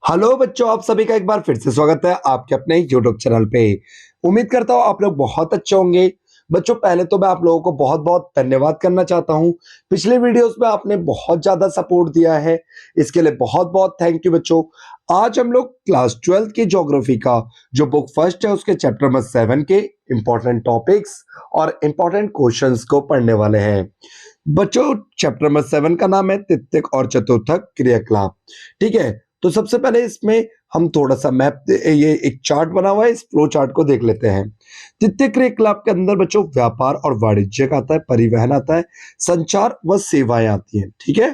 Hello बच्चों, आप सभी का एक बार फिर से स्वागत है आपके अपने यूट्यूब चैनल पे। उम्मीद करता हूँ आप लोग बहुत अच्छे होंगे। बच्चों, पहले तो मैं आप लोगों को बहुत बहुत धन्यवाद करना चाहता हूँ। पिछले वीडियोस में आपने बहुत ज्यादा सपोर्ट दिया है, इसके लिए बहुत बहुत थैंक यू बच्चों। आज हम लोग क्लास 12 की ज्योग्राफी का जो बुक फर्स्ट है उसके चैप्टर नंबर 7 के इंपॉर्टेंट टॉपिक्स और इंपॉर्टेंट क्वेश्चंस को पढ़ने वाले हैं। बच्चों, चैप्टर नंबर 7 का नाम है तित्यक और चतुर्थक क्रियाकलाप। ठीक है, तो सबसे पहले इसमें हम थोड़ा सा मैप, ये एक चार्ट बना हुआ है, इस फ्लो चार्ट को देख लेते हैं। तृतीय क्रियाकलाप के अंदर बच्चों व्यापार और वाणिज्य आता है, परिवहन आता है, संचार व सेवाएं आती हैं। ठीक है,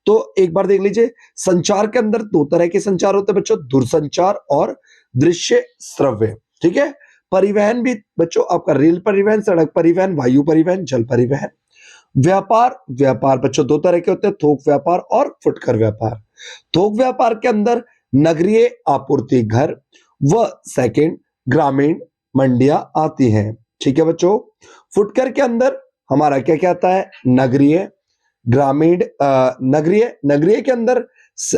तो एक बार देख लीजिए। संचार के अंदर दो तरह के संचार होते हैं बच्चों, दूरसंचार और दृश्य श्रव्य। ठीक है, परिवहन भी बच्चों आपका रेल परिवहन, सड़क परिवहन, वायु परिवहन, जल परिवहन। व्यापार, व्यापार बच्चों दो तरह के होते हैं, थोक व्यापार और फुटकर व्यापार। थोक व्यापार के अंदर नगरीय आपूर्ति घर व सेकंड ग्रामीण मंडियां आती हैं। ठीक है बच्चों, फुटकर के अंदर हमारा क्या क्या आता है, नगरीय, ग्रामीण, नगरीय, नगरीय के अंदर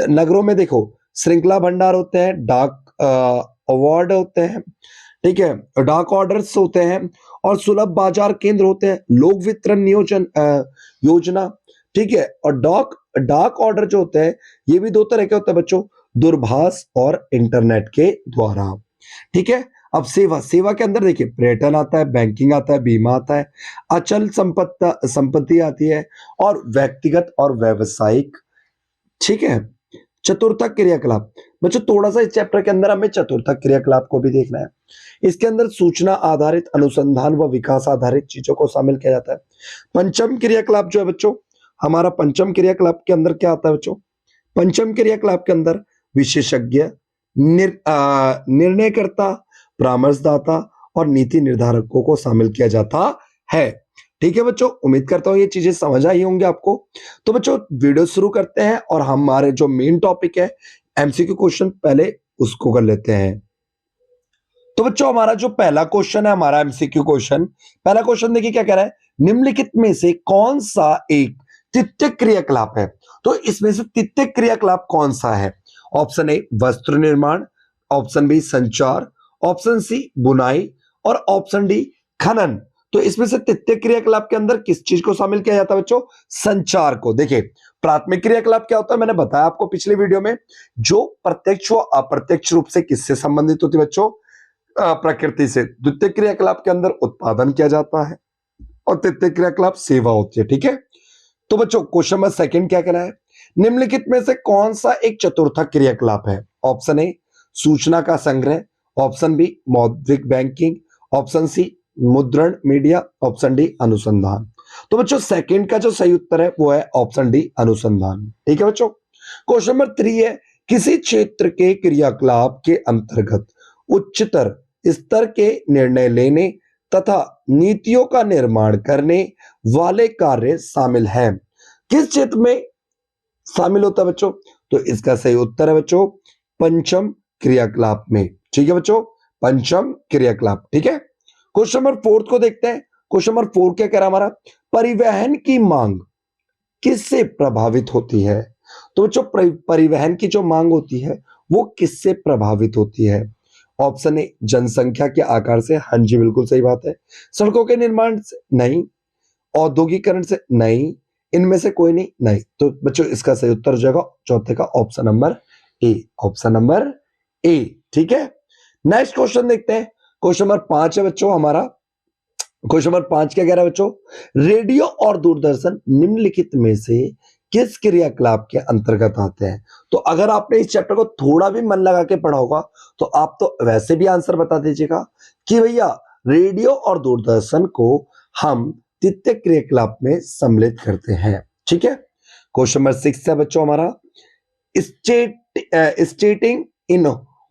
नगरों में देखो श्रृंखला भंडार होते हैं, डाक अवार्ड होते हैं। ठीक है, डाक ऑर्डर्स होते हैं और सुलभ बाजार केंद्र होते हैं, लोक वितरण नियोजन योजना। ठीक है, और डाक डाक ऑर्डर जो होते हैं ये भी दो तरह के होते हैं बच्चों, दूरभाष और इंटरनेट के द्वारा। ठीक है, अब सेवा, सेवा के अंदर देखिए पर्यटन आता है, बैंकिंग आता है, बीमा आता है, अचल संपत्ति आती है और व्यक्तिगत और व्यावसायिक। ठीक है, चतुर्थक क्रियाकलाप बच्चों थोड़ा सा इस चैप्टर के अंदर हमें चतुर्थक क्रियाकलाप को भी देखना है। इसके अंदर सूचना आधारित, अनुसंधान व विकास आधारित चीजों को शामिल किया जाता है। पंचम क्रियाकलाप जो है बच्चों, हमारा पंचम क्रियाकलाप के अंदर क्या आता है बच्चों, पंचम क्रियाकलाप के अंदर विशेषज्ञ, निर्णयकर्ता, परामर्शदाता और नीति निर्धारकों को शामिल किया जाता है। ठीक है बच्चों, उम्मीद करता हूं ये चीजें समझ आई होंगी आपको। तो बच्चों वीडियो शुरू करते हैं और हमारे जो मेन टॉपिक है एमसीक्यू क्वेश्चन, पहले उसको कर लेते हैं। तो बच्चों हमारा जो पहला क्वेश्चन है, हमारा एमसीक्यू क्वेश्चन, पहला क्वेश्चन देखिए क्या कह रहा है, निम्नलिखित में से कौन सा एक तित्यक क्रियाकलाप है। तो इसमें से तित्यक क्रियाकलाप कौन सा है। ऑप्शन ए वस्त्र निर्माण, ऑप्शन बी संचार, ऑप्शन सी बुनाई और ऑप्शन डी खनन। तो इसमें से तित्यक क्रियाकलाप के अंदर किस चीज को शामिल किया जाता है बच्चों, संचार को। देखिए प्राथमिक क्रियाकलाप क्या होता है, मैंने बताया आपको पिछले वीडियो में, जो प्रत्यक्ष व अप्रत्यक्ष रूप से किससे संबंधित होती है बच्चों, प्रकृति से। द्वितीय क्रियाकलाप के अंदर उत्पादन किया जाता है और तृतीय क्रियाकलाप सेवा होती है। ठीक है, तो बच्चों क्वेश्चन नंबर सेकंड क्या कहना है, निम्नलिखित में से कौन सा एक चतुर्थक क्रियाकलाप है। ऑप्शन ए सूचना का संग्रह, ऑप्शन बी मौद्रिक बैंकिंग, ऑप्शन सी मुद्रण मीडिया, ऑप्शन डी अनुसंधान। तो बच्चों सेकंड का जो सही उत्तर है वो है ऑप्शन डी अनुसंधान। ठीक है बच्चों, क्वेश्चन नंबर 3 है, किसी क्षेत्र के क्रियाकलाप के अंतर्गत उच्चतर स्तर के निर्णय लेने तथा नीतियों का निर्माण करने वाले कार्य शामिल हैं। किस क्षेत्र में शामिल होता है बच्चों, तो इसका सही उत्तर है बच्चों पंचम क्रियाकलाप में। ठीक है बच्चों, पंचम क्रियाकलाप। ठीक है, क्वेश्चन नंबर 4 को देखते हैं। क्वेश्चन नंबर 4 क्या कह रहा हमारा, परिवहन की मांग किससे प्रभावित होती है। तो बच्चों परिवहन की जो मांग होती है वो किससे प्रभावित होती है। ऑप्शन ए जनसंख्या के आकार से, हाँ जी बिल्कुल सही बात है। सड़कों के निर्माण से नहीं, औद्योगिकरण से नहीं, इनमें से कोई नहीं, नहीं। तो बच्चों इसका सही उत्तर हो जाएगा चौथे का option number A, option number A. ठीक है, नेक्स्ट क्वेश्चन देखते हैं। क्वेश्चन नंबर 5 है बच्चों हमारा, क्वेश्चन नंबर 5 क्या कह रहा है बच्चों, रेडियो और दूरदर्शन निम्नलिखित में से किस क्रियाकलाप के अंतर्गत आते हैं। तो अगर आपने इस चैप्टर को थोड़ा भी मन लगा के पढ़ा होगा तो आप तो वैसे भी आंसर बता दीजिएगा कि भैया रेडियो और दूरदर्शन को हम तृतीय क्रियाकलाप में सम्मिलित करते हैं। ठीक है, क्वेश्चन नंबर 6 है बच्चों हमारा, स्टेटिंग इन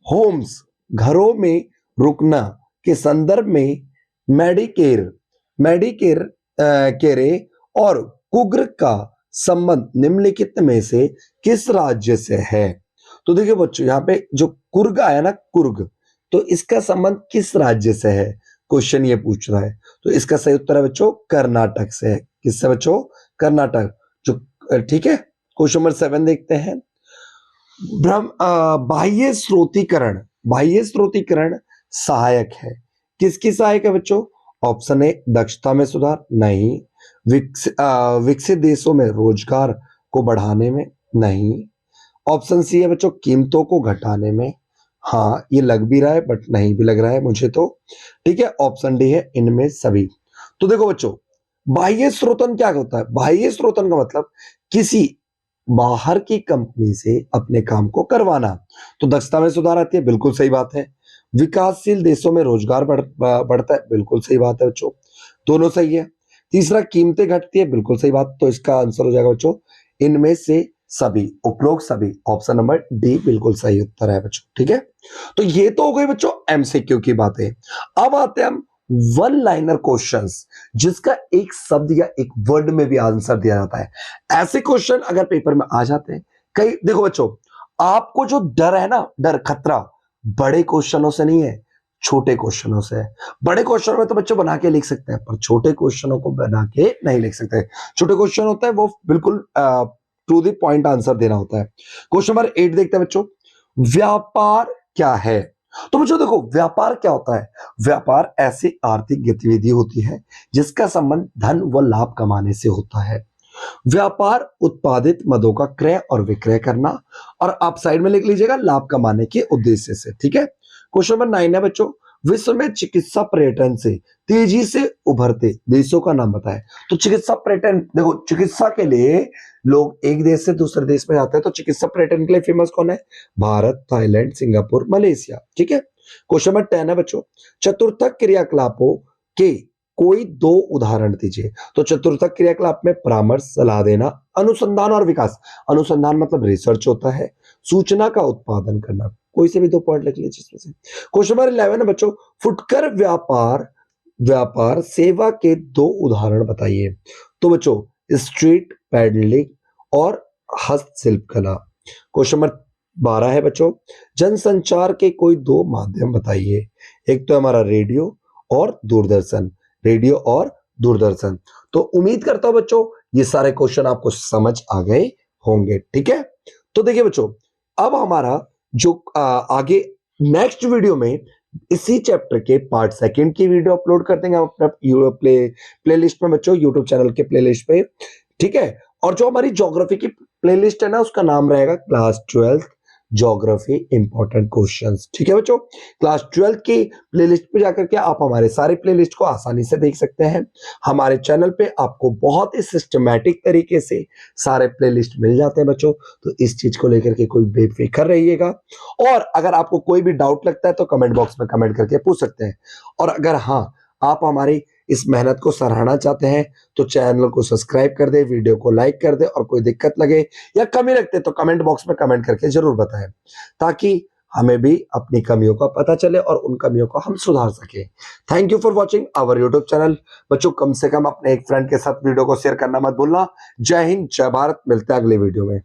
होम्स, घरों में रुकना के संदर्भ में मेडिकेर, मेडिकेर केरे और कुग्र का संबंध निम्नलिखित में से किस राज्य से है। तो देखिए बच्चों यहाँ पे जो कुर्ग आया ना, कुर्ग, तो इसका संबंध किस राज्य से है, क्वेश्चन ये पूछ रहा है। तो इसका सही उत्तर है बच्चों कर्नाटक से है। किससे बच्चों, कर्नाटक। जो ठीक है, क्वेश्चन नंबर 7 देखते हैं। बाह्य स्रोतीकरण, बाह्य स्रोतीकरण सहायक है। किसकी सहायक है बच्चों? ऑप्शन ए दक्षता में सुधार, नहीं। विकसित देशों में रोजगार को बढ़ाने में, नहीं। ऑप्शन सी है बच्चों कीमतों को घटाने में, हाँ ये लग भी रहा है बट नहीं भी लग रहा है मुझे तो। ठीक है, ऑप्शन डी है इनमें सभी। तो देखो बच्चों, बाह्य स्रोतन क्या होता है? बाह्य स्रोतन का मतलब किसी बाहर की कंपनी से अपने काम को करवाना। तो दक्षता में सुधार आती है, बिल्कुल सही बात है। विकासशील देशों में रोजगार बढ़ता है, बिल्कुल सही बात है बच्चों, दोनों सही है। तीसरा, कीमतें घटती है, बिल्कुल सही बात। तो इसका आंसर हो जाएगा बच्चों इनमें से सभी, उपरोक्त सभी। ऑप्शन नंबर डी बिल्कुल सही उत्तर है बच्चों। ठीक है, तो ये तो हो गई बच्चों एमसीक्यू की बातें। अब आते हैं हम वन लाइनर क्वेश्चंस, जिसका एक शब्द या एक वर्ड में भी आंसर दिया जाता है। ऐसे क्वेश्चन अगर पेपर में आ जाते हैं कई, देखो बच्चों, आपको जो डर है ना, डर खतरा बड़े क्वेश्चनों से नहीं है, छोटे क्वेश्चनों से है। बड़े क्वेश्चन में तो बच्चों बना के लिख सकते हैं, पर छोटे क्वेश्चनों को बना के नहीं लिख सकते। छोटे क्वेश्चन होता है वो बिल्कुल टू द पॉइंट आंसर देना होता है। क्वेश्चन नंबर 8 देखते हैं बच्चों, व्यापार क्या है? तो बच्चों देखो, व्यापार क्या होता है? व्यापार ऐसी आर्थिक गतिविधि होती है जिसका संबंध धन व लाभ कमाने से होता है। व्यापार उत्पादित मदों का क्रय और विक्रय करना, और आप साइड में लिख लीजिएगा लाभ कमाने के उद्देश्य से। ठीक है, क्वेश्चन नंबर 9 है बच्चों, विश्व में चिकित्सा पर्यटन से तेजी से उभरते देशों का नाम बताएं। तो चिकित्सा पर्यटन, देखो चिकित्सा के लिए लोग एक देश से दूसरे देश में जाते हैं, तो चिकित्सा पर्यटन के लिए फेमस कौन है? Bharat, Thailand, Singapore, Malaysia. ठीक है, क्वेश्चन नंबर 10 है बच्चों, चतुर्थक क्रियाकलापों के कोई दो उदाहरण दीजिए। तो चतुर्थक क्रियाकलाप में परामर्श, सलाह देना, अनुसंधान और विकास। अनुसंधान मतलब रिसर्च होता है, सूचना का उत्पादन करना। कोई से भी दो पॉइंट लिख लीजिए इसमें से। क्वेश्चन नंबर 11 है बच्चों, फुटकर व्यापार, व्यापार सेवा के दो उदाहरण बताइए। तो बच्चों स्ट्रीट पैडलिंग और हस्तशिल्प कला। क्वेश्चन नंबर 12 है बच्चों, जनसंचार के कोई दो माध्यम बताइए। एक तो हमारा रेडियो और दूरदर्शन, रेडियो और दूरदर्शन। तो उम्मीद करता हूं बच्चों ये सारे क्वेश्चन आपको समझ आ गए होंगे। ठीक है, तो देखिए बच्चों, अब हमारा जो आगे नेक्स्ट वीडियो में इसी चैप्टर के पार्ट सेकंड की वीडियो अपलोड कर देंगे हम अपने प्लेलिस्ट में बच्चों, यूट्यूब चैनल के प्लेलिस्ट पे। ठीक है, और जो हमारी ज्योग्राफी की प्लेलिस्ट है ना, उसका नाम रहेगा क्लास 12 ज्योग्राफी इंपॉर्टेंट क्वेश्चंस। ठीक है बच्चों, क्लास 12 की प्लेलिस्ट पे जाकर के आप हमारे सारे प्लेलिस्ट को आसानी से देख सकते हैं। हमारे चैनल पे आपको बहुत ही सिस्टमैटिक तरीके से सारे प्लेलिस्ट मिल जाते हैं बच्चों, तो इस चीज को लेकर के कोई बेफिक्र रहिएगा। और अगर आपको कोई भी डाउट लगता है तो कमेंट बॉक्स में कमेंट करके पूछ सकते हैं। और अगर हाँ, आप हमारी इस मेहनत को सराहना चाहते हैं तो चैनल को सब्सक्राइब कर दे, वीडियो को लाइक कर दे, और कोई दिक्कत लगे या कमी रखते तो कमेंट बॉक्स में कमेंट करके जरूर बताएं, ताकि हमें भी अपनी कमियों का पता चले और उन कमियों को हम सुधार सके। Thank you for watching our YouTube channel. बच्चों कम से कम अपने एक फ्रेंड के साथ वीडियो को शेयर करना मत भूलना। जय हिंद, जय भारत, मिलते हैं अगले वीडियो में।